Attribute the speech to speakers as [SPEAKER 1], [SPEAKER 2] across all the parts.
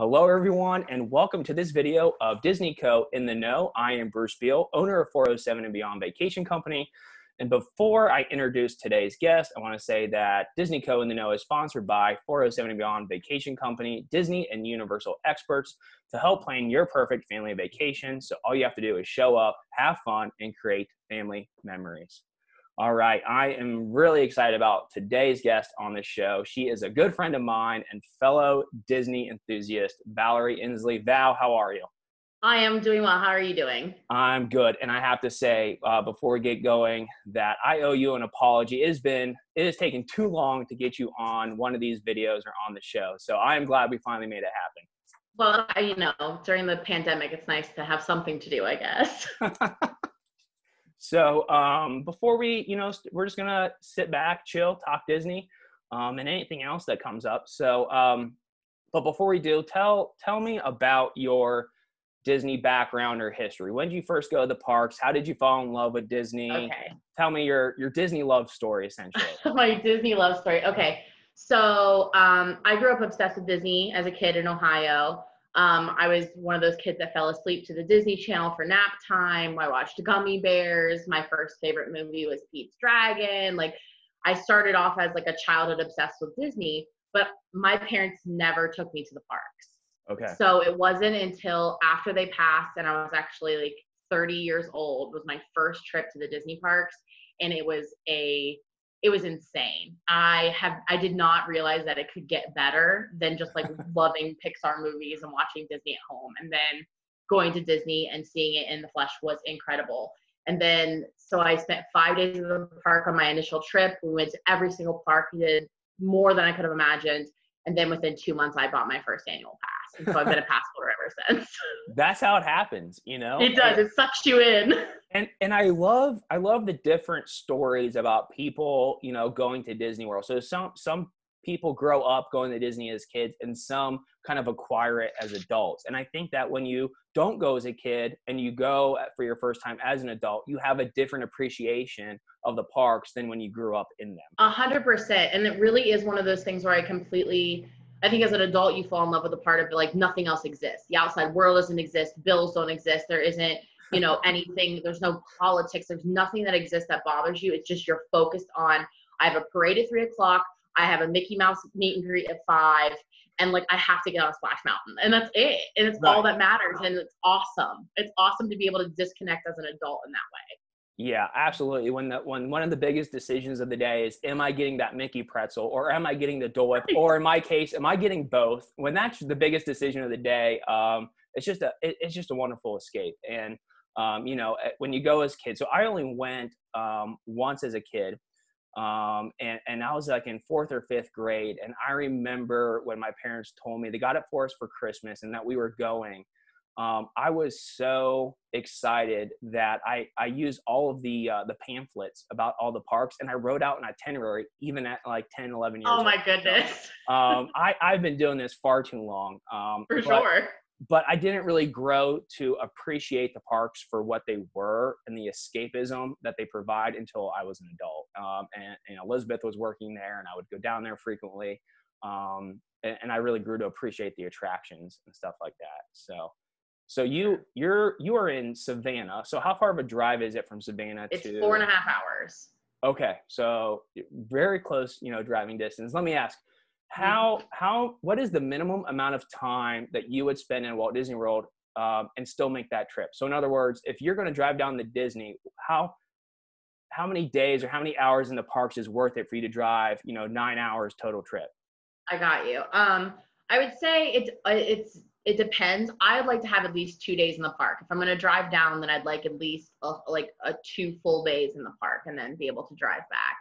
[SPEAKER 1] Hello, everyone, and welcome to this video of Disney Co. in the Know. I am Bruce Beal, owner of 407 and Beyond Vacation Company. And before I introduce today's guest, I want to say that Disney Co. in the Know is sponsored by 407 and Beyond Vacation Company, Disney and Universal experts to help plan your perfect family vacation. So all you have to do is show up, have fun, and create family memories. All right, I am really excited about today's guest on this show. She is a good friend of mine and fellow Disney enthusiast, Valerie Inslee. Val, how are you?
[SPEAKER 2] I am doing well. How are you doing?
[SPEAKER 1] I'm good. And I have to say, before we get going, that I owe you an apology. It has taken too long to get you on one of these videos or on the show. So I am glad we finally made it happen.
[SPEAKER 2] Well, during the pandemic, it's nice to have something to do, I guess.
[SPEAKER 1] So before we, we're just going to sit back, chill, talk Disney, and anything else that comes up. So, but before we do, tell me about your Disney background or history. When did you first go to the parks? How did you fall in love with Disney?
[SPEAKER 2] Okay.
[SPEAKER 1] Tell me your Disney love story, essentially.
[SPEAKER 2] My Disney love story. Okay. So I grew up obsessed with Disney as a kid in Ohio. I was one of those kids that fell asleep to the Disney Channel for nap time. I watched Gummy Bears. My first favorite movie was Pete's Dragon. I started off as a childhood obsessed with Disney, but my parents never took me to the parks.
[SPEAKER 1] Okay.
[SPEAKER 2] So it wasn't until after they passed and I was actually 30 years old was my first trip to the Disney parks, and it was insane. I did not realize that it could get better than just loving Pixar movies and watching Disney at home. And then going to Disney and seeing it in the flesh was incredible. And then, so I spent 5 days in the park on my initial trip. We went to every single park. We did more than I could have imagined. And then within 2 months, I bought my first annual pass. And so I've been a pass holder ever since.
[SPEAKER 1] That's how it happens,
[SPEAKER 2] It does. It sucks you in.
[SPEAKER 1] And I love the different stories about people, going to Disney World. So some people grow up going to Disney as kids, and some kind of acquire it as adults. And I think that when you don't go as a kid and you go for your first time as an adult, you have a different appreciation of the parks than when you grew up in them.
[SPEAKER 2] 100%. And it really is one of those things where I think as an adult, you fall in love with a part of nothing else exists. The outside world doesn't exist. Bills don't exist. There isn't, anything. There's no politics. There's nothing that exists that bothers you. It's just you're focused on, I have a parade at 3:00. I have a Mickey Mouse meet and greet at 5. And I have to get on Splash Mountain. And that's it. And it's all that matters. And it's awesome. It's awesome to be able to disconnect as an adult in that way.
[SPEAKER 1] Yeah, absolutely. When one of the biggest decisions of the day is, am I getting that Mickey pretzel, or am I getting the Dole Whip, or in my case, am I getting both? When that's the biggest decision of the day, it's just a wonderful escape. And when you go as kids, so I only went once as a kid, and I was in 4th or 5th grade, and I remember when my parents told me they got it for us for Christmas and that we were going. I was so excited that I used all of the pamphlets about all the parks, and I wrote out an itinerary even at 10, 11 years old.
[SPEAKER 2] Oh my goodness.
[SPEAKER 1] I've been doing this far too long.
[SPEAKER 2] Sure.
[SPEAKER 1] But I didn't really grow to appreciate the parks for what they were and the escapism that they provide until I was an adult. And Elizabeth was working there, and I would go down there frequently. And I really grew to appreciate the attractions and stuff like that. So you are in Savannah. So how far of a drive is it from Savannah to?
[SPEAKER 2] It's 4.5 hours.
[SPEAKER 1] Okay, so very close, driving distance. Let me ask, what is the minimum amount of time that you would spend in Walt Disney World and still make that trip? So in other words, if you're going to drive down to Disney, how many days or how many hours in the parks is worth it for you to drive? 9 hours total trip.
[SPEAKER 2] I got you. I would say it depends. I'd like to have at least 2 days in the park. If I'm going to drive down, then I'd like at least a 2 full days in the park and then be able to drive back.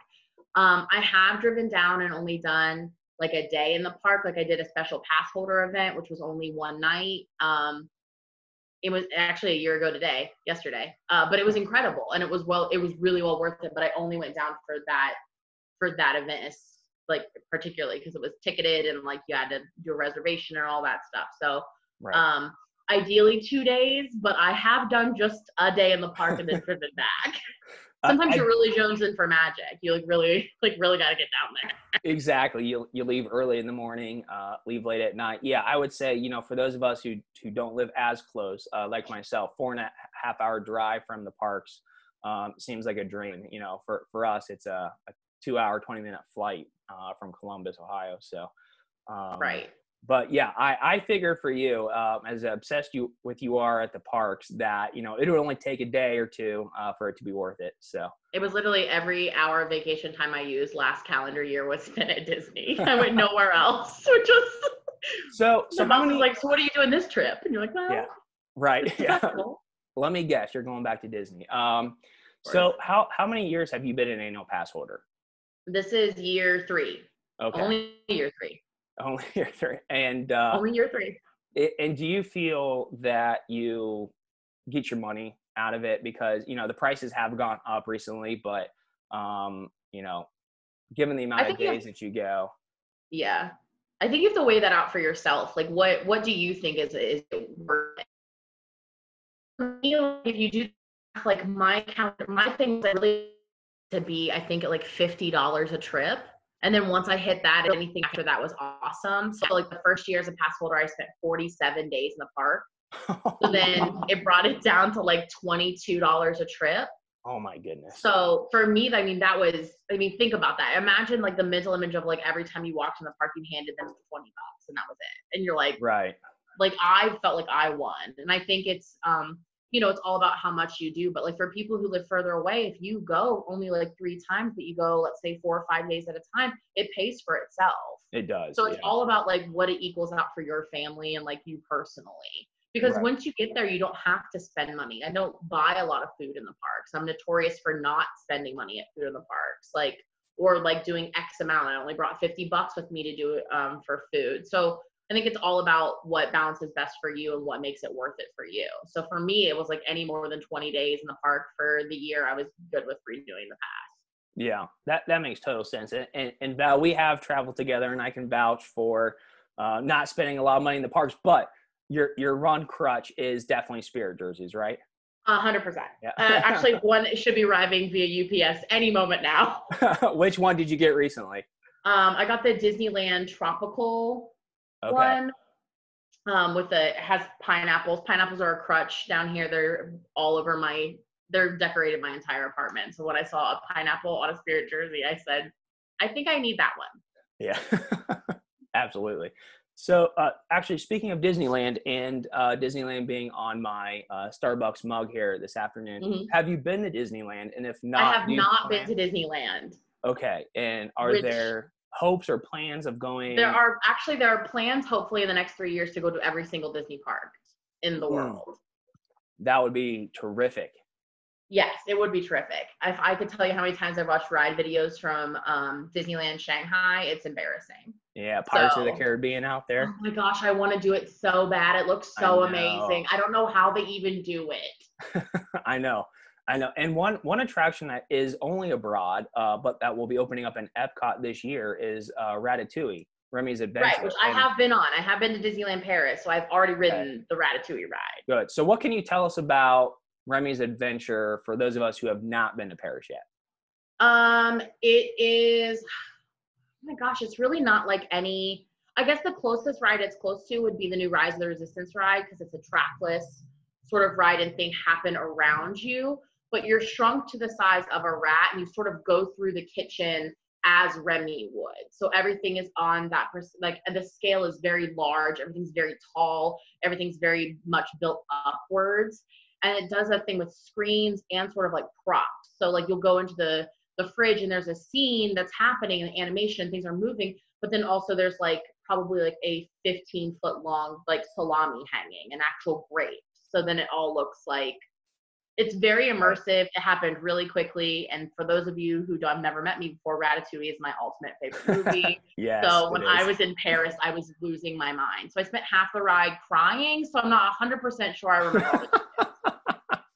[SPEAKER 2] I have driven down and only done a day in the park. I did a special pass holder event, which was only one night. It was actually a year ago yesterday. But it was incredible, and it was really well worth it. But I only went down for that event, particularly because it was ticketed and you had to do a reservation and all that stuff. So ideally 2 days, but I have done just a day in the park and then driven back. Sometimes you're really jonesing for magic. You really got to get down there.
[SPEAKER 1] Exactly. You leave early in the morning, leave late at night. Yeah, I would say, for those of us who don't live as close, like myself, 4.5 hour drive from the parks seems like a dream. For us, it's a 2 hour, 20-minute flight from Columbus, Ohio. So,
[SPEAKER 2] Right.
[SPEAKER 1] But yeah, I figure for you, as obsessed you are at the parks, that, it would only take a day or two for it to be worth it. So
[SPEAKER 2] it was literally every hour of vacation time I used last calendar year was spent at Disney. I went nowhere else, which was
[SPEAKER 1] so how many,
[SPEAKER 2] like, so what are you doing this trip? And you're like, well,
[SPEAKER 1] yeah, right. Yeah.
[SPEAKER 2] Cool.
[SPEAKER 1] Let me guess, you're going back to Disney. So how many years have you been an annual pass holder?
[SPEAKER 2] This is year 3.
[SPEAKER 1] Okay.
[SPEAKER 2] Only year 3.
[SPEAKER 1] Only year 3. And
[SPEAKER 2] only year 3.
[SPEAKER 1] And do you feel that you get your money out of it? Because, the prices have gone up recently, but, given the amount of days that you go.
[SPEAKER 2] Yeah. I think you have to weigh that out for yourself. Like, what do you think is worth it? If you do, like, my things really to be, I think, at like $50 a trip. And then once I hit that, anything after that was awesome. So like the first year as a pass holder, I spent 47 days in the park. So then it brought it down to like $22 a trip.
[SPEAKER 1] Oh my goodness.
[SPEAKER 2] So for me, think about that. Imagine like the mental image of like every time you walked in the park, you handed them $20 and that was it. And you're like,
[SPEAKER 1] right.
[SPEAKER 2] Like I felt like I won. And I think it's, it's all about how much you do. But like for people who live further away, if you go only like 3 times, but you go, let's say 4 or 5 days at a time, it pays for itself.
[SPEAKER 1] It does.
[SPEAKER 2] So it's all about like what it equals out for your family and like you personally. Because once you get there, you don't have to spend money. I don't buy a lot of food in the parks. I'm notorious for not spending money at food in the parks, or doing X amount. I only brought $50 with me to do it for food. So I think it's all about what balances best for you and what makes it worth it for you. So for me, it was like any more than 20 days in the park for the year, I was good with renewing the pass.
[SPEAKER 1] Yeah, that makes total sense. And Val, we have traveled together, and I can vouch for not spending a lot of money in the parks, but your run crutch is definitely Spirit jerseys, right?
[SPEAKER 2] 100%.
[SPEAKER 1] Yeah.
[SPEAKER 2] Actually, one should be arriving via UPS any moment now.
[SPEAKER 1] Which one did you get recently?
[SPEAKER 2] I got the Disneyland Tropical one. It has pineapples. Pineapples are a crutch down here. They're all over they're decorated my entire apartment. So when I saw a pineapple on a Spirit jersey, I said, I think I need that one.
[SPEAKER 1] Yeah, absolutely. So actually, speaking of Disneyland and Disneyland being on my Starbucks mug here this afternoon, have you been to Disneyland? And if not,
[SPEAKER 2] I have not been to Disneyland.
[SPEAKER 1] Okay. And are there hopes or plans of going?
[SPEAKER 2] There are plans, hopefully, in the next 3 years to go to every single Disney park in the world.
[SPEAKER 1] That would be terrific.
[SPEAKER 2] Yes, it would be terrific. If I could tell you how many times I've watched ride videos from Disneyland Shanghai, it's embarrassing.
[SPEAKER 1] Yeah, Pirates of the Caribbean out there.
[SPEAKER 2] Oh my gosh, I want to do it so bad. It looks so amazing. I don't know how they even do it.
[SPEAKER 1] I know. And one attraction that is only abroad, but that will be opening up in Epcot this year is Ratatouille, Remy's Adventure.
[SPEAKER 2] Right, which I have been on. I have been to Disneyland Paris, so I've already ridden the Ratatouille ride.
[SPEAKER 1] Good. So what can you tell us about Remy's Adventure for those of us who have not been to Paris yet?
[SPEAKER 2] It is, oh my gosh, it's really not like any, I guess the closest ride it's close to would be the new Rise of the Resistance ride, because it's a trackless sort of ride and things happen around you, but you're shrunk to the size of a rat and you sort of go through the kitchen as Remy would. So everything is on that, the scale is very large, everything's very tall, everything's very much built upwards. And it does that thing with screens and sort of like props. So like you'll go into the fridge and there's a scene that's happening in animation, things are moving, but then also there's like probably like a 15-foot long like salami hanging, an actual grape. So then it all looks like, it's very immersive. It happened really quickly. And for those of you who have never met me before, Ratatouille is my ultimate favorite movie.
[SPEAKER 1] Yes,
[SPEAKER 2] so when I was in Paris, I was losing my mind. So I spent half the ride crying. So I'm not 100% sure I remember all the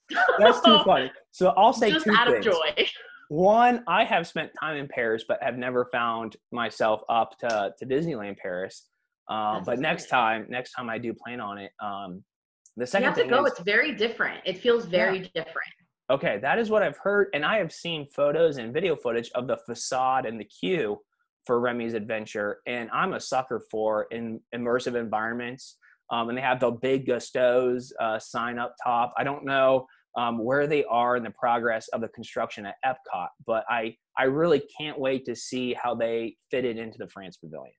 [SPEAKER 2] details.
[SPEAKER 1] That's too funny. So I'll say
[SPEAKER 2] just
[SPEAKER 1] 2
[SPEAKER 2] out
[SPEAKER 1] things.
[SPEAKER 2] Of joy.
[SPEAKER 1] One, I have spent time in Paris, but have never found myself up to Disneyland Paris. But next time I do plan on it. The second
[SPEAKER 2] you have to
[SPEAKER 1] thing
[SPEAKER 2] go.
[SPEAKER 1] is,
[SPEAKER 2] it's very different. It feels very different.
[SPEAKER 1] Okay, that is what I've heard, and I have seen photos and video footage of the facade and the queue for Remy's Adventure, and I'm a sucker for in immersive environments. And they have the big Gusteau's sign up top. I don't know where they are in the progress of the construction at Epcot, but I really can't wait to see how they fit it into the France Pavilion.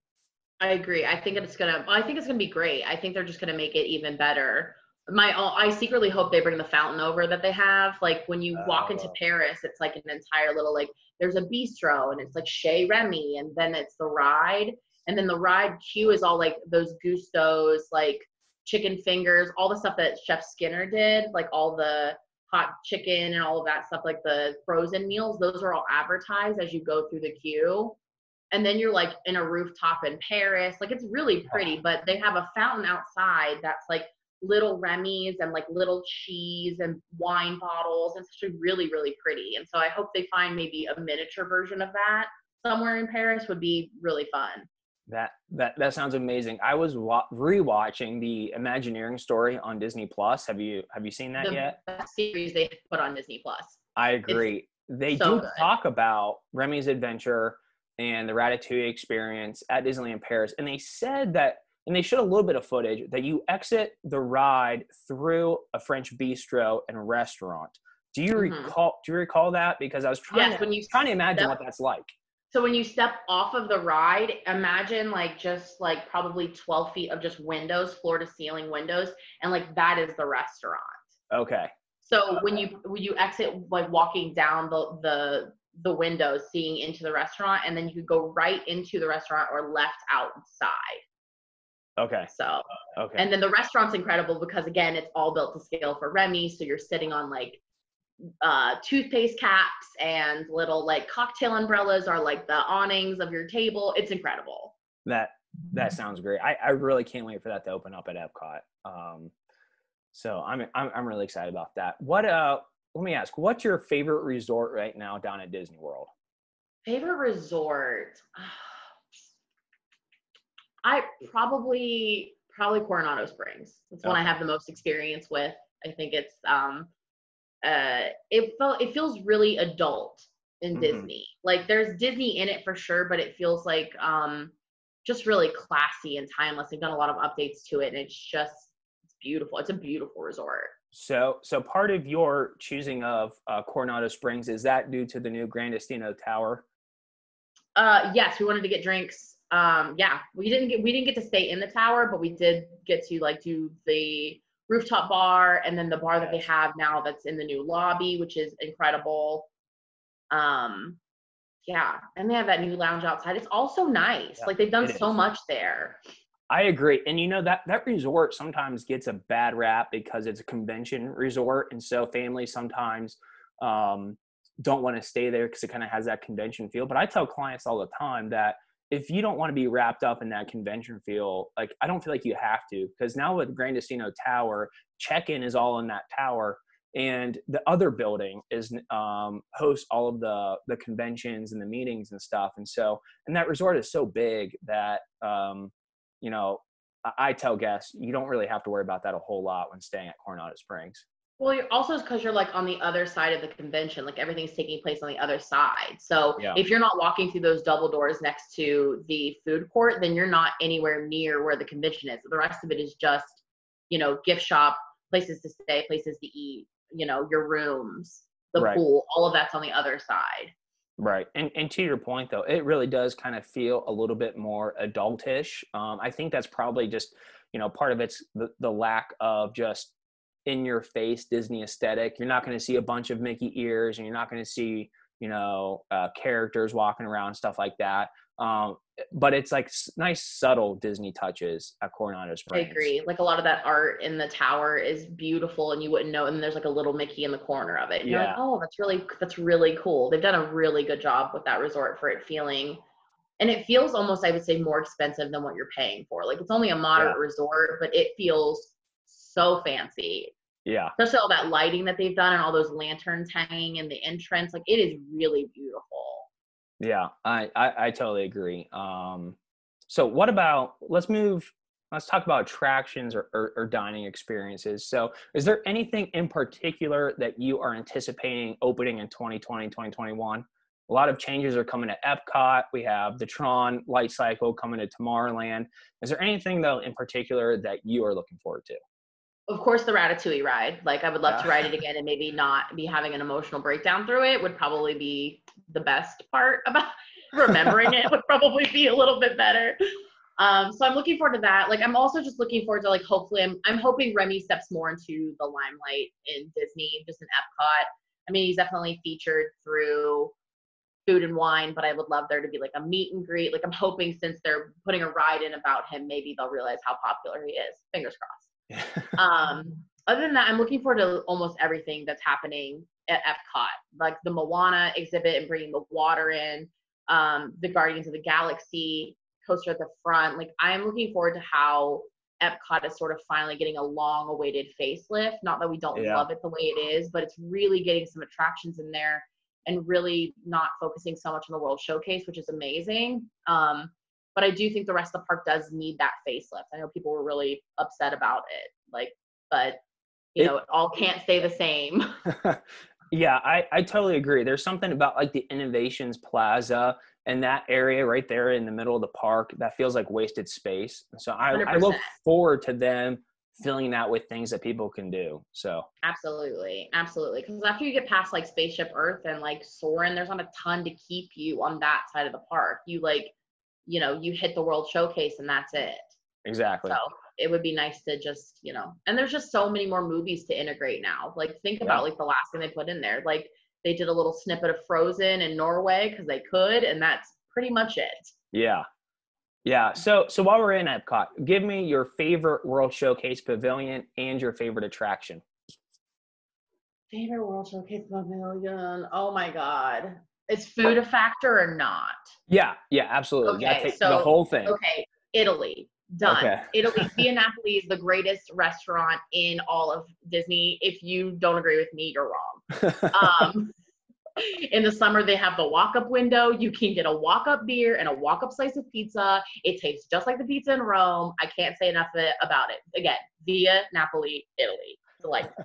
[SPEAKER 2] I agree. I think it's gonna be great. I think they're just gonna make it even better. I secretly hope they bring the fountain over that they have. Like when you walk into Paris, it's like an entire little, like, there's a bistro and it's like Chez Remy, and then it's the ride, and then the ride queue is all like those Gustos, like chicken fingers, all the stuff that Chef Skinner did, like all the hot chicken and all of that stuff, like the frozen meals. Those are all advertised as you go through the queue. And then you're like in a rooftop in Paris. Like, it's really pretty, but they have a fountain outside that's like little Remy's and like little cheese and wine bottles. It's actually really, really pretty. And so I hope they find maybe a miniature version of that somewhere in Paris. Would be really fun.
[SPEAKER 1] That sounds amazing. I was rewatching the Imagineering story on Disney Plus. Have you seen that yet?
[SPEAKER 2] The best series they put on Disney Plus.
[SPEAKER 1] I agree. They
[SPEAKER 2] so
[SPEAKER 1] do
[SPEAKER 2] good.
[SPEAKER 1] talk about Remy's Adventure and the Ratatouille experience at Disneyland Paris, and they said that, and they showed a little bit of footage, that you exit the ride through a French bistro and restaurant. Do you recall that? Because I was trying to imagine what that's like.
[SPEAKER 2] So when you step off of the ride, imagine like just like probably 12 feet of just windows, floor to ceiling windows, and like that is the restaurant.
[SPEAKER 1] Okay.
[SPEAKER 2] So when you exit, like walking down the windows, seeing into the restaurant, and then you could go right into the restaurant or left outside.
[SPEAKER 1] Okay.
[SPEAKER 2] So,
[SPEAKER 1] okay.
[SPEAKER 2] And then the restaurant's incredible because, again, it's all built to scale for Remy. So you're sitting on like toothpaste caps, and little like cocktail umbrellas are like the awnings of your table. It's incredible.
[SPEAKER 1] That sounds great. I really can't wait for that to open up at Epcot. So I'm really excited about that. Let me ask, what's your favorite resort right now down at Disney World?
[SPEAKER 2] Favorite resort? I probably Coronado Springs. That's one I have the most experience with. I think it's it feels really adult in Disney. Like, there's Disney in it for sure, but it feels like just really classy and timeless. They've done a lot of updates to it, and it's beautiful. It's a beautiful resort.
[SPEAKER 1] So part of your choosing of Coronado Springs, is that due to the new Gran Destino Tower?
[SPEAKER 2] Yes, we wanted to get drinks. Yeah, we didn't get to stay in the tower, but we did get to like do the rooftop bar, and then the bar that they have now that's in the new lobby, which is incredible. Yeah, and they have that new lounge outside. It's also nice. Like, they've done so much there.
[SPEAKER 1] I agree. And you know, that resort sometimes gets a bad rap because it's a convention resort. And so families sometimes don't want to stay there because it kind of has that convention feel. But I tell clients all the time that if you don't want to be wrapped up in that convention feel, like, I don't feel like you have to, because now with Gran Destino Tower, check-in is all in that tower. And the other building is hosts all of the conventions and the meetings and stuff. And so, and that resort is so big that, you know, I tell guests, you don't really have to worry about that a whole lot when staying at Coronado Springs.
[SPEAKER 2] Well, you're also, because you're like on the other side of the convention, like everything's taking place on the other side. So if you're not walking through those double doors next to the food court, then you're not anywhere near where the convention is. The rest of it is just, you know, gift shop, places to stay, places to eat, you know, your rooms, the pool, all of that's on the other side.
[SPEAKER 1] Right. And to your point, though, it really does kind of feel a little bit more adultish. I think that's probably just, you know, part of it's the lack of just in your face Disney aesthetic. You're not going to see a bunch of Mickey ears, and you're not going to see, you know, characters walking around, stuff like that. But it's like nice, subtle Disney touches at Coronado Springs.
[SPEAKER 2] I agree. Like, a lot of that art in the tower is beautiful, and you wouldn't know. And there's like a little Mickey in the corner of it. And you're like, oh, that's really cool. They've done a really good job with that resort for it feeling, and it feels almost, I would say, more expensive than what you're paying for. Like, it's only a moderate resort, but it feels so fancy.
[SPEAKER 1] Yeah.
[SPEAKER 2] Especially all that lighting that they've done and all those lanterns hanging in the entrance. Like, it is really beautiful.
[SPEAKER 1] Yeah, I totally agree. So what about, let's move let's talk about attractions or dining experiences. So is there anything in particular that you are anticipating opening in 2020, 2021? A lot of changes are coming to Epcot. We have the Tron light cycle coming to Tomorrowland. Is there anything though in particular that you are looking forward to?
[SPEAKER 2] Of course, the Ratatouille ride. Like, I would love to
[SPEAKER 1] Yeah.
[SPEAKER 2] ride it again and maybe not be having an emotional breakdown through it would probably be the best part about remembering it would probably be a little bit better. So I'm looking forward to that. Like, I'm also just looking forward to, like, hopefully I'm hoping Remy steps more into the limelight in Disney, just in Epcot. I mean, he's definitely featured through Food and Wine, but I would love there to be like a meet and greet. Like, I'm hoping since they're putting a ride in about him, maybe they'll realize how popular he is. Fingers crossed. Other than that, I'm looking forward to almost everything that's happening at Epcot, like the Moana exhibit and bringing the water in, the Guardians of the Galaxy coaster at the front. Like, I'm looking forward to how Epcot is sort of finally getting a long-awaited facelift. Not that we don't
[SPEAKER 1] Yeah.
[SPEAKER 2] love it the way it is, but it's really getting some attractions in there and really not focusing so much on the World Showcase, which is amazing. But I do think the rest of the park does need that facelift. I know people were really upset about it, like, but you know, it all can't stay the same.
[SPEAKER 1] Yeah, I totally agree. There's something about like the Innovations Plaza and that area right there in the middle of the park that feels like wasted space. So I
[SPEAKER 2] 100%.
[SPEAKER 1] look forward to them filling that with things that people can do. So
[SPEAKER 2] Absolutely. Because after you get past like Spaceship Earth and like Soarin', there's not a ton to keep you on that side of the park. You like, you know, you hit the World Showcase and that's it.
[SPEAKER 1] exactly.
[SPEAKER 2] So it would be nice to just, you know, and there's just so many more movies to integrate now. Like, think about like the last thing they put in there. Like, they did a little snippet of Frozen in Norway because they could, and that's pretty much it.
[SPEAKER 1] Yeah. Yeah. So while we're in Epcot, give me your favorite World Showcase pavilion and your favorite attraction.
[SPEAKER 2] Favorite World Showcase pavilion? Oh my God. Is food a factor or not?
[SPEAKER 1] Yeah, absolutely. You gotta
[SPEAKER 2] Okay,
[SPEAKER 1] take the whole thing.
[SPEAKER 2] okay, Italy. Done.
[SPEAKER 1] Okay.
[SPEAKER 2] Italy, Via Napoli is the greatest restaurant in all of Disney. If you don't agree with me, you're wrong. In the summer, they have the walk-up window. You can get a walk-up beer and a walk-up slice of pizza. It tastes just like the pizza in Rome. I can't say enough about it. Again, Via Napoli, Italy. Delightful.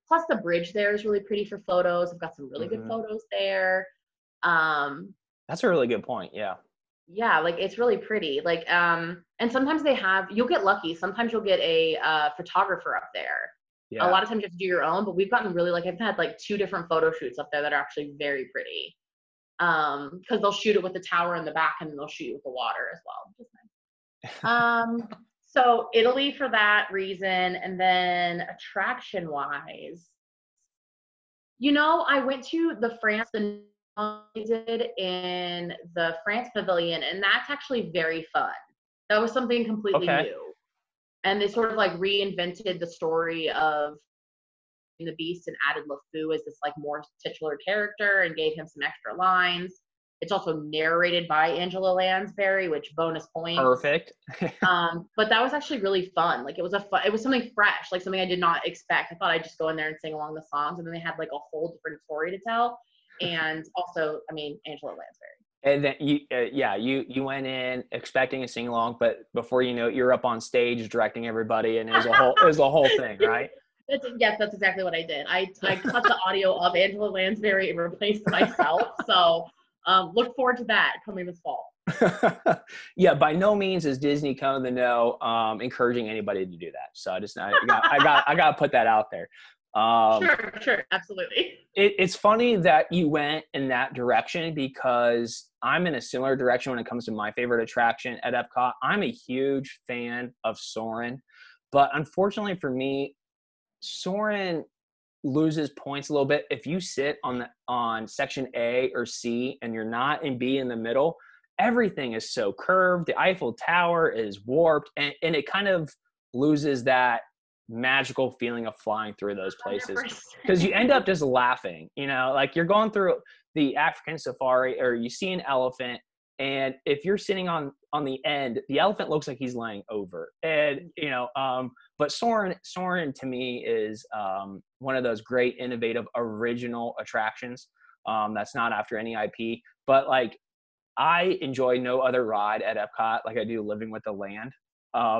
[SPEAKER 2] Plus, the bridge there is really pretty for photos. I've got some really good photos there.
[SPEAKER 1] That's a really good point. Yeah.
[SPEAKER 2] Yeah, like, it's really pretty. Like, and sometimes you'll get lucky. Sometimes you'll get a photographer up there.
[SPEAKER 1] Yeah.
[SPEAKER 2] A lot of times you have to do your own, but we've gotten really, like, I've had like 2 different photo shoots up there that are actually very pretty. Because they'll shoot it with the tower in the back and then they'll shoot it with the water as well, which is nice. So Italy for that reason, and then attraction wise, you know, I went to the France the did in the France pavilion, and that's actually very fun. That was something completely new. And they sort of like reinvented the story of the Beast and added LeFou as this like more titular character and gave him some extra lines. It's also narrated by Angela Lansbury, which bonus point.
[SPEAKER 1] Perfect.
[SPEAKER 2] But that was actually really fun. Like, it was something fresh, like something I did not expect. I thought I'd just go in there and sing along the songs, and then they had like a whole different story to tell. And also, I mean, Angela Lansbury.
[SPEAKER 1] And then you went in expecting a sing along, but before you know it, you're up on stage directing everybody, and it was a whole thing, right?
[SPEAKER 2] Yes, that's exactly what I did. I cut the audio of Angela Lansbury and replaced myself. So look forward to that coming this fall.
[SPEAKER 1] Yeah, by no means is Disney Come to Know encouraging anybody to do that. So I got to put that out there.
[SPEAKER 2] Sure, absolutely.
[SPEAKER 1] It's funny that you went in that direction because I'm in a similar direction when it comes to my favorite attraction at Epcot. I'm a huge fan of Soarin', but unfortunately for me, Soarin' loses points a little bit if you sit on section A or C and you're not in B in the middle. Everything is so curved. The Eiffel Tower is warped, and it kind of loses that magical feeling of flying through those places because you end up just laughing, you know, like you're going through the African safari or you see an elephant, and if you're sitting on the end, the elephant looks like he's laying over, and you know, but Soarin' to me is one of those great innovative original attractions that's not after any IP, but like I enjoy no other ride at Epcot like I do Living with the Land.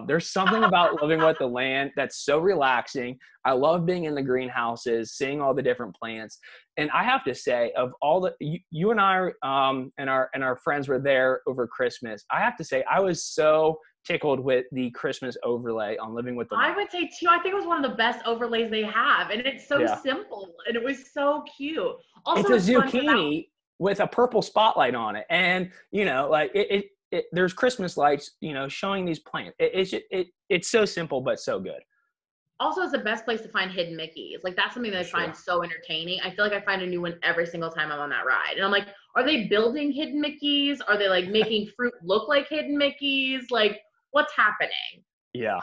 [SPEAKER 1] There's something about living with the land that's so relaxing. I love being in the greenhouses, seeing all the different plants. And I have to say, of all the you and I and our friends were there over Christmas. I have to say, I was so tickled with the Christmas overlay on living with the land.
[SPEAKER 2] I would say too, I think it was one of the best overlays they have. And it's so
[SPEAKER 1] Yeah.
[SPEAKER 2] simple and it was so cute. Also,
[SPEAKER 1] It's a
[SPEAKER 2] it's fun because
[SPEAKER 1] zucchini with a purple spotlight on it, and like there's Christmas lights, showing these plants. It's so simple but so good.
[SPEAKER 2] also it's the best place to find hidden Mickeys. Like that's something that I find so entertaining. I feel like I find a new one every single time I'm on that ride. And I'm like, are they building hidden Mickeys? Are they like making fruit look like hidden Mickeys? Like what's happening?
[SPEAKER 1] Yeah.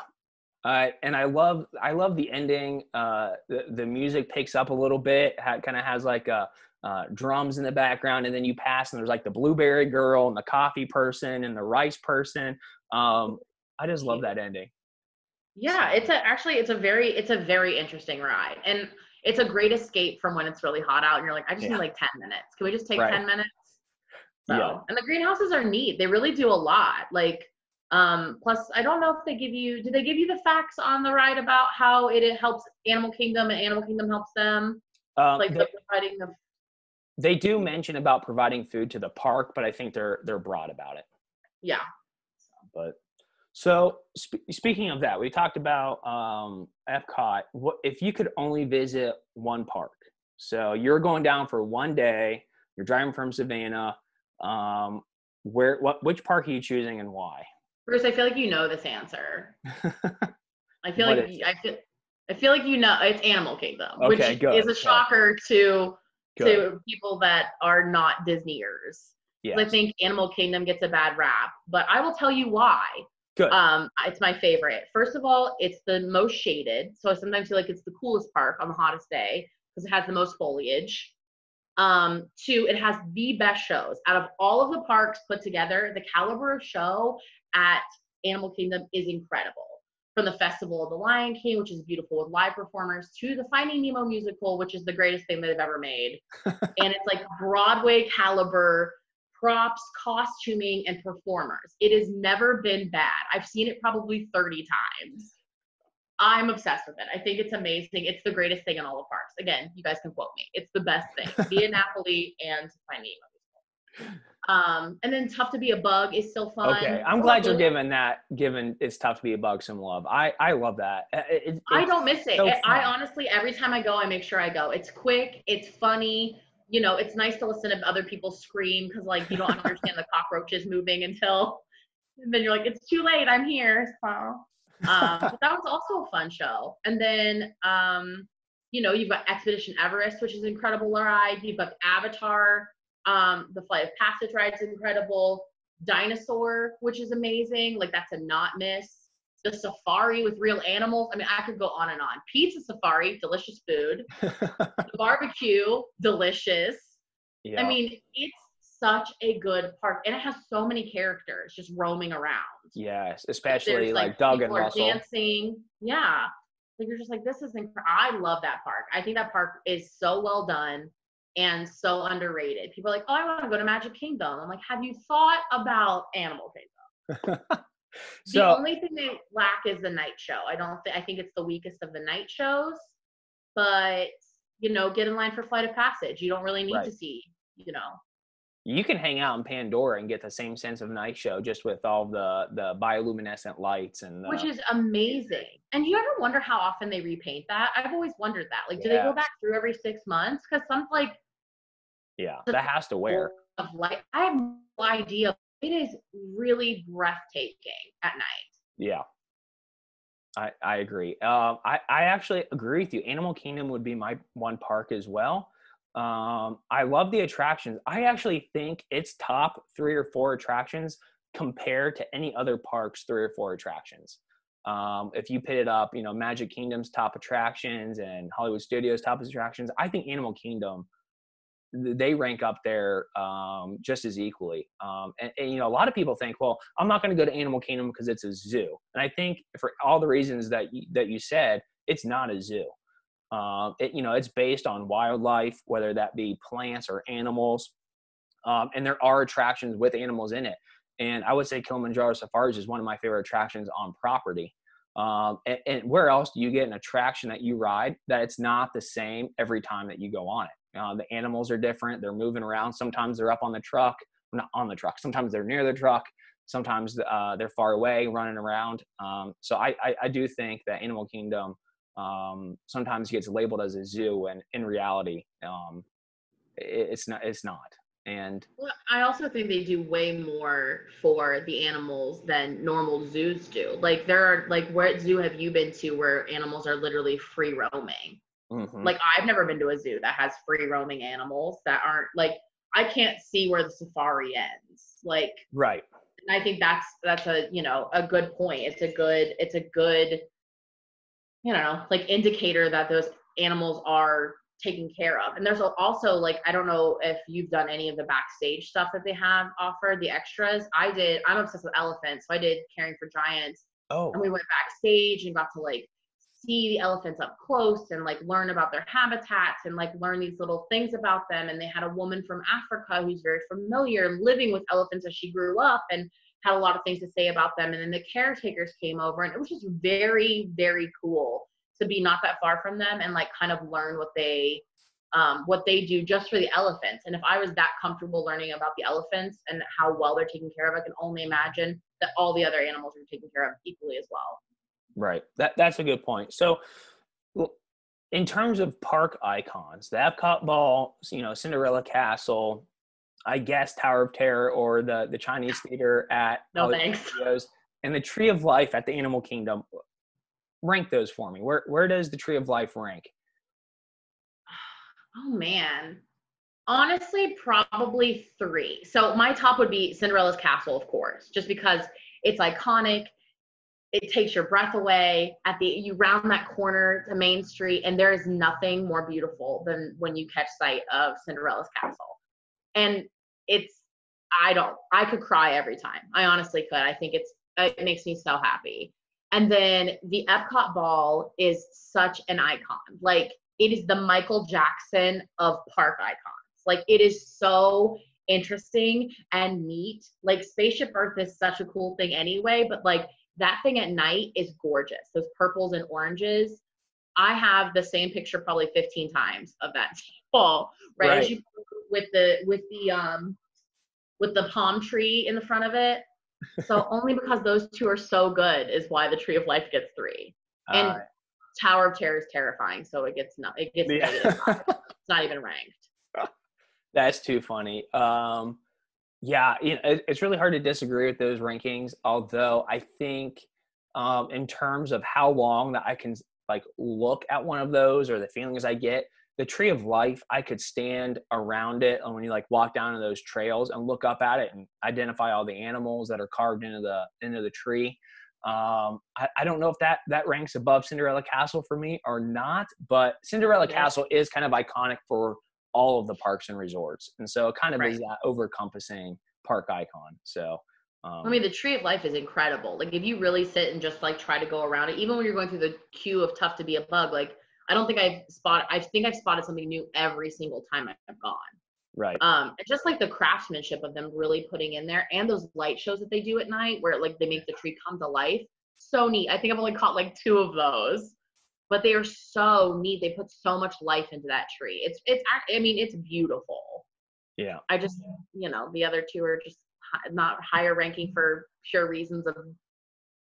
[SPEAKER 1] And I love the ending. The music picks up a little bit. Kind of has like drums in the background, and then you pass, and there's like the blueberry girl and the coffee person and the rice person. I just love that ending.
[SPEAKER 2] Yeah, it's a very interesting ride, and it's a great escape from when it's really hot out, and you're like, I just need like 10 minutes. Can we just take 10 minutes? So, and the greenhouses are neat. They really do a lot. Like. Plus, I don't know if did they give you the facts on the ride about how it helps Animal Kingdom and Animal Kingdom helps them? The providing of.
[SPEAKER 1] They do mention about providing food to the park, but I think they're broad about it.
[SPEAKER 2] Yeah.
[SPEAKER 1] So speaking of that, we talked about Epcot. What if you could only visit one park? So you're going down for one day. You're driving from Savannah. Which park are you choosing and why?
[SPEAKER 2] Bruce, I feel like you know this answer. I feel like you know it's Animal Kingdom, which is a shocker to people that are not Disneyers. Yes. I think Animal Kingdom gets a bad rap, but I will tell you why.
[SPEAKER 1] Good.
[SPEAKER 2] It's my favorite. First of all, it's the most shaded, so I sometimes feel like it's the coolest park on the hottest day because it has the most foliage. Two, it has the best shows out of all of the parks put together. The caliber of show at Animal Kingdom is incredible. From the Festival of the Lion King, which is beautiful with live performers, to the Finding Nemo musical, which is the greatest thing they've ever made. And it's like Broadway caliber props, costuming, and performers. It has never been bad. I've seen it probably 30 times. I'm obsessed with it. I think it's amazing. It's the greatest thing in all the parks. Again, you guys can quote me. It's the best thing. Via Napoli and Finding Nemo. And then Tough to Be a Bug is still fun.
[SPEAKER 1] Okay, I'm glad you're giving It's Tough to Be a Bug some love. I love that.
[SPEAKER 2] I don't miss it. I honestly, every time I go, I make sure I go. It's quick. It's funny. It's nice to listen to other people scream because like you don't understand the cockroaches moving and then you're like, it's too late. I'm here. So. But that was also a fun show. And then, you've got Expedition Everest, which is an incredible ride. You've got Avatar. The Flight of Passage ride is incredible. Dinosaur, which is amazing. Like that's a not miss. The safari with real animals. I mean, I could go on and on. Pizza safari, delicious food. The barbecue, delicious. Yeah. I mean, it's such a good park, and it has so many characters just roaming around.
[SPEAKER 1] Yes, especially like Doug and Russell
[SPEAKER 2] dancing. Yeah, like you're just like, this is I love that park. I think that park is so well done and so underrated. People are like, oh, I want to go to Magic Kingdom. I'm like, have you thought about Animal Kingdom? The only thing they lack is the night show. I think it's the weakest of the night shows, but get in line for Flight of Passage. You don't really need to see,
[SPEAKER 1] You can hang out in Pandora and get the same sense of night show just with all the bioluminescent lights
[SPEAKER 2] which is amazing. And you ever wonder how often they repaint that? I've always wondered that. Like, do they go back through every 6 months? Because
[SPEAKER 1] that has to wear.
[SPEAKER 2] Of light, I have no idea. It is really breathtaking at night.
[SPEAKER 1] Yeah, I agree. I actually agree with you. Animal Kingdom would be my one park as well. I love the attractions. I actually think it's top 3 or 4 attractions compared to any other park's 3 or 4 attractions. If you pit it up, Magic Kingdom's top attractions and Hollywood Studios top attractions, I think Animal Kingdom, they rank up there just as equally. And a lot of people think, well, I'm not going to go to Animal Kingdom because it's a zoo. And I think for all the reasons that you said, it's not a zoo. It's based on wildlife, whether that be plants or animals. And there are attractions with animals in it. And I would say Kilimanjaro Safaris is one of my favorite attractions on property. And where else do you get an attraction that you ride that it's not the same every time that you go on it? The animals are different. They're moving around. Sometimes they're up on the truck, not on the truck. Sometimes they're near the truck. Sometimes they're far away running around. So I do think that Animal Kingdom sometimes gets labeled as a zoo, and in reality, it's not. And
[SPEAKER 2] well, I also think they do way more for the animals than normal zoos do. Like there are like, what zoo have you been to where animals are literally free roaming?
[SPEAKER 1] mm-hmm.
[SPEAKER 2] Like I've never been to a zoo that has free roaming animals that aren't like, I can't see where the safari ends. Like,
[SPEAKER 1] Right.
[SPEAKER 2] and I think that's a, you know, a good point. It's a good, you know, like indicator that those animals are taken care of. And there's also like, I don't know if you've done any of the backstage stuff that they have offered, the extras. I'm obsessed with elephants. So I did Caring for Giants.
[SPEAKER 1] Oh.
[SPEAKER 2] And we went backstage and got to like see the elephants up close and like learn about their habitats and like learn these little things about them. And they had a woman from Africa who's very familiar living with elephants as she grew up and had a lot of things to say about them. And then the caretakers came over, and it was just very, very cool to be not that far from them and like kind of learn what they do just for the elephants. And if I was that comfortable learning about the elephants and how well they're taken care of, I can only imagine that all the other animals are taken care of equally as well.
[SPEAKER 1] Right. That's a good point. So in terms of park icons, the Epcot Ball, you know, Cinderella Castle, I guess Tower of Terror, or the Chinese Theater at
[SPEAKER 2] No thanks.
[SPEAKER 1] Studios, and the Tree of Life at the Animal Kingdom. Rank those for me. Where does the Tree of Life rank?
[SPEAKER 2] Oh man. Honestly, probably 3. So my top would be Cinderella's Castle, of course, just because it's iconic. It takes your breath away. You round that corner to Main Street, and there is nothing more beautiful than when you catch sight of Cinderella's Castle. And I could cry every time. I honestly could. I think it makes me so happy. And then the Epcot Ball is such an icon. Like, it is the Michael Jackson of park icons. Like, it is so interesting and neat. Like, Spaceship Earth is such a cool thing anyway, but like that thing at night is gorgeous. Those purples and oranges. I have the same picture probably 15 times of that ball, right? As you, with the palm tree in the front of it. So only because those two are so good is why the Tree of Life gets 3. And Tower of Terror is terrifying, so it gets negative. It's not even ranked.
[SPEAKER 1] That's too funny. Yeah, you know, it's really hard to disagree with those rankings. Although I think, in terms of how long that I can like look at one of those or the feelings I get, the Tree of Life, I could stand around it, and when you like walk down to those trails and look up at it and identify all the animals that are carved into the tree. I don't know if that ranks above Cinderella Castle for me or not, but Cinderella Castle is kind of iconic for all of the parks and resorts, and so it kind of is that over-encompassing park icon. So
[SPEAKER 2] I mean, the Tree of Life is incredible. Like, if you really sit and just like try to go around it, even when you're going through the queue of Tough to Be a Bug, like, I think I've spotted something new every single time I've gone.
[SPEAKER 1] Right.
[SPEAKER 2] And just like the craftsmanship of them really putting in there, and those light shows that they do at night where like they make the tree come to life. So neat. I think I've only caught like 2 of those, but they are so neat. They put so much life into that tree. It's beautiful.
[SPEAKER 1] Yeah.
[SPEAKER 2] I just, the other 2 are just not higher ranking for pure reasons of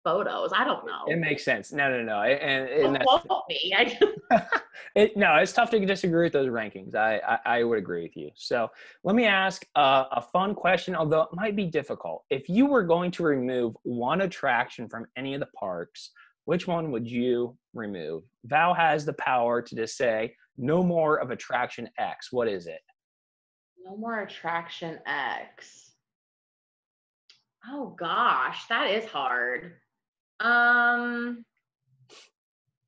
[SPEAKER 2] photos. I don't know.
[SPEAKER 1] It makes sense. No. And
[SPEAKER 2] Don't quote me.
[SPEAKER 1] It's tough to disagree with those rankings. I would agree with you. So let me ask a fun question, although it might be difficult. If you were going to remove one attraction from any of the parks, which one would you remove? Val has the power to just say, no more of attraction X. What is it?
[SPEAKER 2] No more attraction X. Oh gosh, that is hard.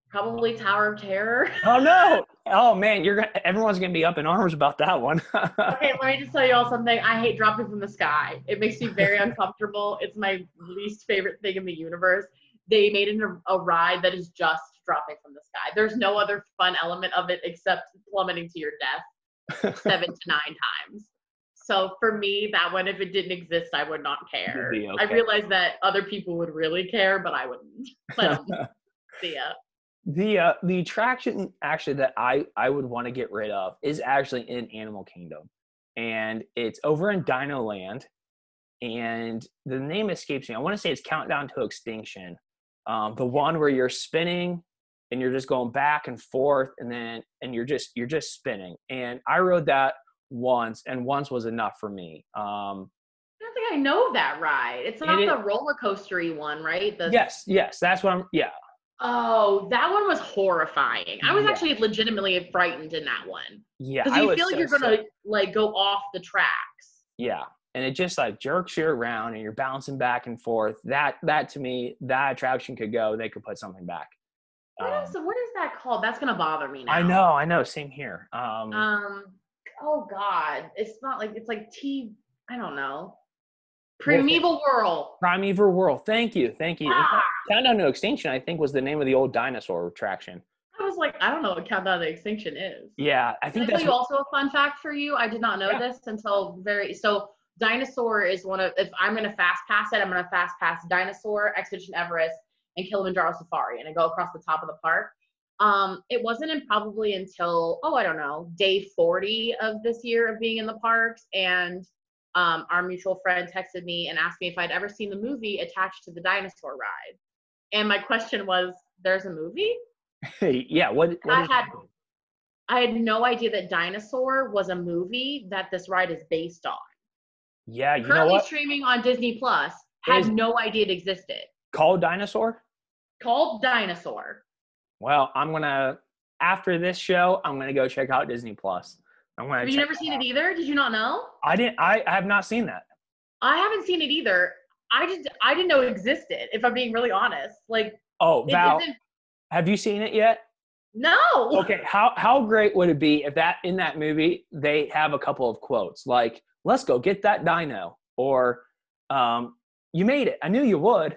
[SPEAKER 2] Probably Tower of Terror.
[SPEAKER 1] Oh no! Oh man, everyone's gonna be up in arms about that one.
[SPEAKER 2] Okay, let me just tell you all something. I hate dropping from the sky. It makes me very uncomfortable. It's my least favorite thing in the universe. They made it a ride that is just dropping from the sky. There's no other fun element of it except plummeting to your death 7 to 9 times. So for me, that one, if it didn't exist, I would not care.
[SPEAKER 1] Be
[SPEAKER 2] I
[SPEAKER 1] okay.
[SPEAKER 2] realized that other people would really care, but I wouldn't let them see it.
[SPEAKER 1] The attraction actually that I would want to get rid of is actually in Animal Kingdom, and it's over in Dino Land, and the name escapes me. I want to say it's Countdown to Extinction, the one where you're spinning and you're just going back and forth, and you're just spinning. And I rode that once, and once was enough for me.
[SPEAKER 2] I don't think I know that ride. It's not the roller coastery one, right?
[SPEAKER 1] Yes, that's what I'm. Yeah.
[SPEAKER 2] Oh, that one was horrifying. I was actually legitimately frightened in that one.
[SPEAKER 1] Yeah,
[SPEAKER 2] because you feel like you're gonna like go off the tracks.
[SPEAKER 1] Yeah, and it just like jerks you around, and you're bouncing back and forth. That to me, that attraction could go. They could put something back.
[SPEAKER 2] What is that called? That's gonna bother me now.
[SPEAKER 1] I know. Same here.
[SPEAKER 2] Oh God, it's not like it's like I don't know. Primeval Whirl.
[SPEAKER 1] Primeval Whirl. Thank you.
[SPEAKER 2] Ah!
[SPEAKER 1] Countdown to Extinction, I think, was the name of the old dinosaur attraction.
[SPEAKER 2] I was like, I don't know what Countdown to Extinction is.
[SPEAKER 1] Yeah, I think
[SPEAKER 2] that's also a fun fact for you. I did not know this until so. Dinosaur is one of, if I'm gonna fast pass it, I'm gonna fast pass Dinosaur, Expedition Everest, and Kilimanjaro Safari, and I go across the top of the park. It wasn't probably until I don't know, day 40 of this year of being in the parks, and our mutual friend texted me and asked me if I'd ever seen the movie attached to the dinosaur ride. And my question was, there's a movie?
[SPEAKER 1] Yeah,
[SPEAKER 2] I had no idea that Dinosaur was a movie that this ride is based on.
[SPEAKER 1] Yeah, you
[SPEAKER 2] Currently
[SPEAKER 1] know what?
[SPEAKER 2] streaming on Disney Plus. Had no idea it existed.
[SPEAKER 1] Called Dinosaur?
[SPEAKER 2] Called Dinosaur.
[SPEAKER 1] Well, after this show, I'm gonna go check out Disney Plus.
[SPEAKER 2] Have you never seen it either? Did you not know?
[SPEAKER 1] I have not seen that.
[SPEAKER 2] I haven't seen it either. I didn't know it existed, if I'm being really honest. Like,
[SPEAKER 1] Val, have you seen it yet?
[SPEAKER 2] No.
[SPEAKER 1] Okay, how great would it be if in that movie they have a couple of quotes like, "Let's go get that dino," or "You made it. I knew you would."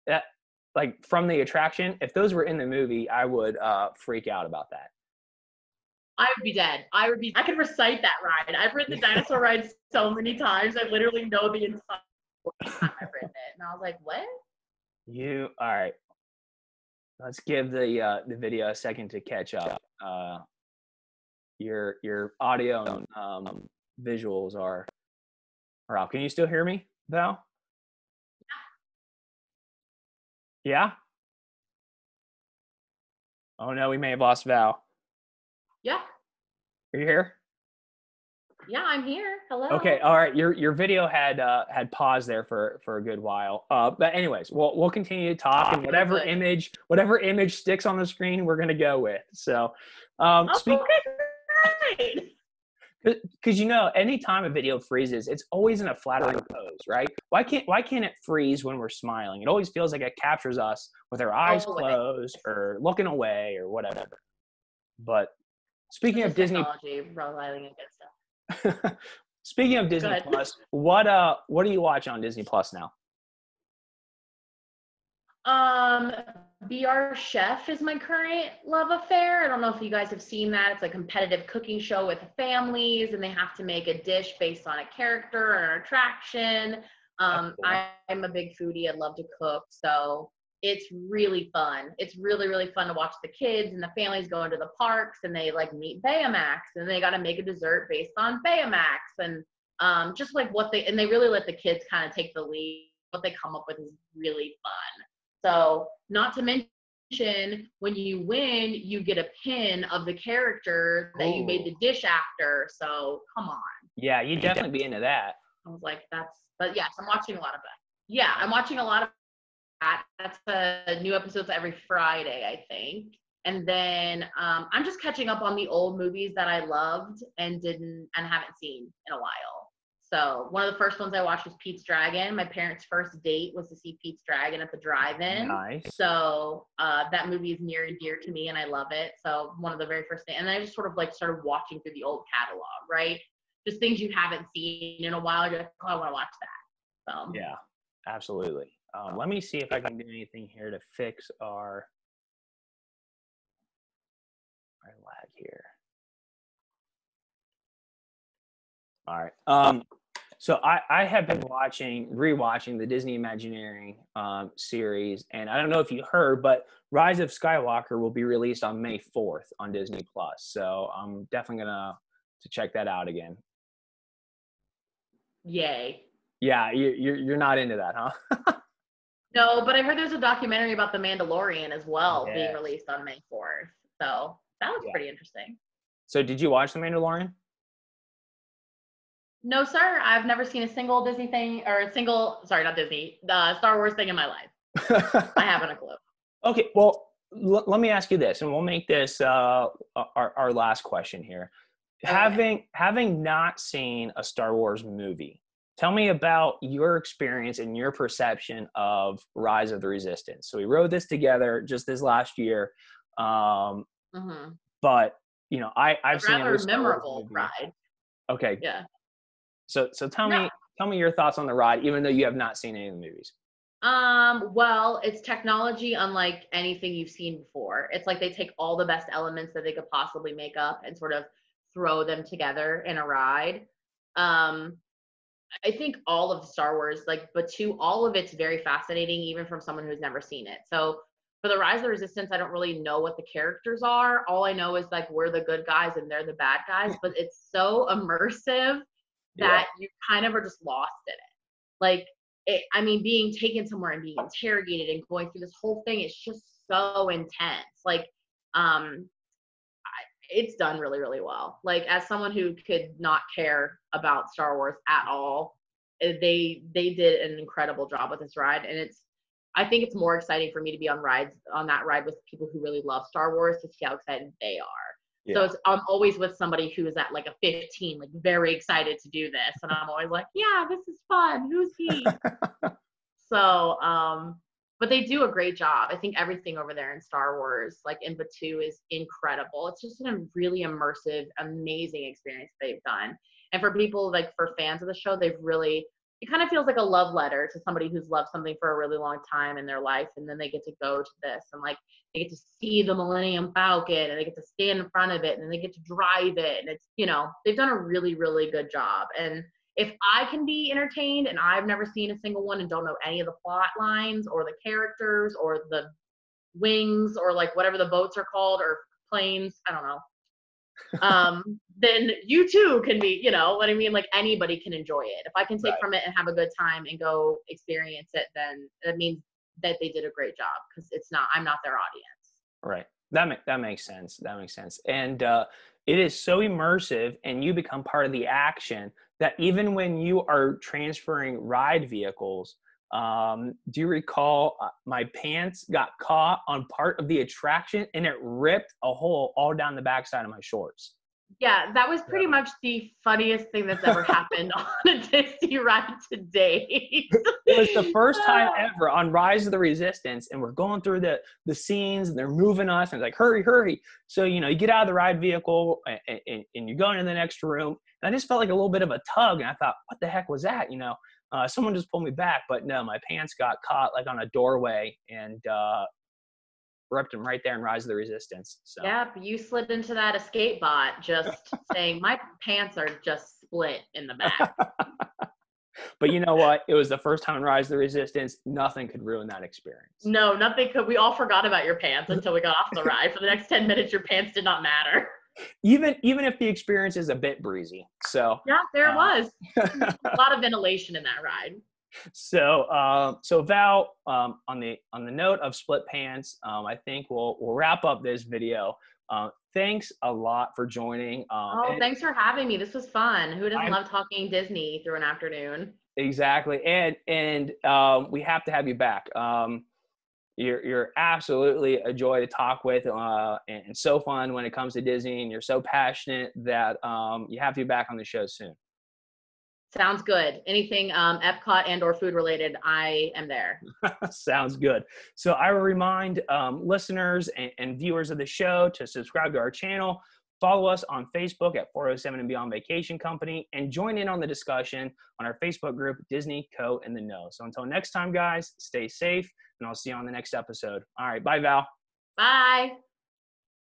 [SPEAKER 1] That, like, from the attraction. If those were in the movie, I would freak out about that.
[SPEAKER 2] I would be dead. I could recite that ride. I've ridden the dinosaur ride so many times. I literally know the entire time I've ridden it. And I was like, what?
[SPEAKER 1] All right. Let's give the video a second to catch up. Your audio and visuals are off. Can you still hear me, Val? Yeah? Oh no, we may have lost Val.
[SPEAKER 2] Yeah.
[SPEAKER 1] Are you here?
[SPEAKER 2] Yeah, I'm here. Hello.
[SPEAKER 1] Okay, all right. Your video had paused there for a good while. But anyways, we'll continue to talk, and whatever image sticks on the screen, we're gonna go with. So,
[SPEAKER 2] okay, great.
[SPEAKER 1] Because anytime a video freezes, it's always in a flattering pose, right? Why can't it freeze when we're smiling? It always feels like it captures us with our eyes closed or looking away or whatever. But speaking of Disney, speaking of Disney Plus, what do you watch on Disney Plus now?
[SPEAKER 2] Be Our Chef is my current love affair. I don't know if you guys have seen that. It's a competitive cooking show with families, and they have to make a dish based on a character or an attraction. I'm a big foodie. I love to cook, so it's really fun. It's really, really fun to watch the kids and the families go into the parks, and they like meet Baymax, and they got to make a dessert based on Baymax, and just like they really let the kids kind of take the lead. What they come up with is really fun. So, not to mention, when you win, you get a pin of the character that you made the dish after. So, come on.
[SPEAKER 1] Yeah, you'd definitely be into that.
[SPEAKER 2] I was like, but yes, I'm watching a lot of that. Yeah, I'm watching a lot of that. That's a new episodes every Friday, I think. And then I'm just catching up on the old movies that I loved and haven't seen in a while. So one of the first ones I watched was Pete's Dragon. My parents' first date was to see Pete's Dragon at the drive-in.
[SPEAKER 1] Nice.
[SPEAKER 2] So that movie is near and dear to me, and I love it. So one of the very first things, and I just sort of like started watching through the old catalog, right? Just things you haven't seen in a while. You're like, I want to watch that. So
[SPEAKER 1] yeah, absolutely. Let me see if I can do anything here to fix our lag here. All right. So I have been rewatching the Disney Imagineering series, and I don't know if you heard, but Rise of Skywalker will be released on May 4th on Disney Plus. So I'm definitely gonna to check that out again.
[SPEAKER 2] Yay.
[SPEAKER 1] Yeah, you're not into that, huh?
[SPEAKER 2] No, but I heard there's a documentary about the Mandalorian as well being
[SPEAKER 1] Yes.
[SPEAKER 2] released on May 4th. So that looks
[SPEAKER 1] Yeah.
[SPEAKER 2] pretty interesting.
[SPEAKER 1] So did you watch The Mandalorian?
[SPEAKER 2] No, sir. I've never seen a single Disney thing or a single, sorry, not Disney, the Star Wars thing in my life. I haven't a clue.
[SPEAKER 1] Okay, well, let me ask you this, and we'll make this our last question here.
[SPEAKER 2] Okay.
[SPEAKER 1] Having not seen a Star Wars movie, tell me about your experience and your perception of Rise of the Resistance. So we wrote this together just this last year,
[SPEAKER 2] Mm-hmm.
[SPEAKER 1] but I've
[SPEAKER 2] A
[SPEAKER 1] seen every
[SPEAKER 2] rather
[SPEAKER 1] Star Wars
[SPEAKER 2] memorable
[SPEAKER 1] movie.
[SPEAKER 2] ride.
[SPEAKER 1] Okay,
[SPEAKER 2] Yeah.
[SPEAKER 1] so
[SPEAKER 2] No.
[SPEAKER 1] tell me your thoughts on the ride, even though you have not seen any of the movies.
[SPEAKER 2] Well, it's technology unlike anything you've seen before. It's like they take all the best elements that they could possibly make up and sort of throw them together in a ride. Um, I think all of Star Wars, all of it's very fascinating, even from someone who's never seen it. So for the Rise of the Resistance, I don't really know what the characters are. All I know is like we're the good guys and they're the bad guys, but it's so immersive
[SPEAKER 1] Yeah,
[SPEAKER 2] that you kind of are just lost in it. Like, I mean, being taken somewhere and being interrogated and going through this whole thing, it's just so intense. Like, um, it's done really, really well. Like, as someone who could not care about Star Wars at all, they did an incredible job with this ride, and I think it's more exciting for me to be on that ride with people who really love Star Wars to see how excited they are. So
[SPEAKER 1] yeah.
[SPEAKER 2] I'm always with somebody who is at like a 15, like very excited to do this, and I'm always like, yeah, this is fun. Who's he? So, but they do a great job. I think everything over there in Star Wars, like in Batu, is incredible. It's just a really immersive, amazing experience they've done. And for people like for fans of the show, it kind of feels like a love letter to somebody who's loved something for a really long time in their life, and then they get to go to this and like they get to see the Millennium Falcon and they get to stand in front of it and then they get to drive it, and it's they've done a really, really good job. And if I can be entertained and I've never seen a single one and don't know any of the plot lines or the characters or the wings or like whatever the boats are called or planes, I don't know. Then you too can be, you know what I mean? Like anybody can enjoy it. If I can take
[SPEAKER 1] Right.
[SPEAKER 2] from it and have a good time and go experience it, then that means that they did a great job because I'm not their audience.
[SPEAKER 1] Right. That makes sense. That makes sense. And it is so immersive, and you become part of the action that even when you are transferring ride vehicles, do you recall my pants got caught on part of the attraction and it ripped a hole all down the backside of my shorts?
[SPEAKER 2] Yeah, that was pretty
[SPEAKER 1] So
[SPEAKER 2] much the funniest thing that's ever happened on a Disney ride to date.
[SPEAKER 1] it was the first time ever on Rise of the Resistance, and we're going through the scenes, and they're moving us, and it's like, hurry, hurry. So, you get out of the ride vehicle, and you're going to the next room, and I just felt like a little bit of a tug, and I thought, what the heck was that? Someone just pulled me back, but no, my pants got caught like on a doorway, and ripped them right there in Rise of the Resistance. So.
[SPEAKER 2] Yep, you slid into that escape bot just saying, my pants are just split in the back.
[SPEAKER 1] But you know what? It was the first time in Rise of the Resistance. Nothing could ruin that experience.
[SPEAKER 2] No, nothing could. We all forgot about your pants until we got off the ride. For the next 10 minutes, your pants did not matter.
[SPEAKER 1] Even if the experience is a bit breezy. So
[SPEAKER 2] Yeah, there it was. A lot of ventilation in that ride.
[SPEAKER 1] So Val, on the note of split pants, I think we'll wrap up this video. Thanks a lot for joining.
[SPEAKER 2] Thanks for having me. This was fun. Who doesn't love talking Disney through an afternoon?
[SPEAKER 1] Exactly, and we have to have you back. You're absolutely a joy to talk with, and so fun when it comes to Disney, and you're so passionate that you have to be back on the show soon.
[SPEAKER 2] Sounds good. Anything Epcot and or food related, I am there.
[SPEAKER 1] Sounds good. So I will remind listeners and viewers of the show to subscribe to our channel, follow us on Facebook at 407 and Beyond Vacation Company, and join in on the discussion on our Facebook group, Disney Co. in the Know. So until next time, guys, stay safe, and I'll see you on the next episode. All right. Bye, Val.
[SPEAKER 2] Bye.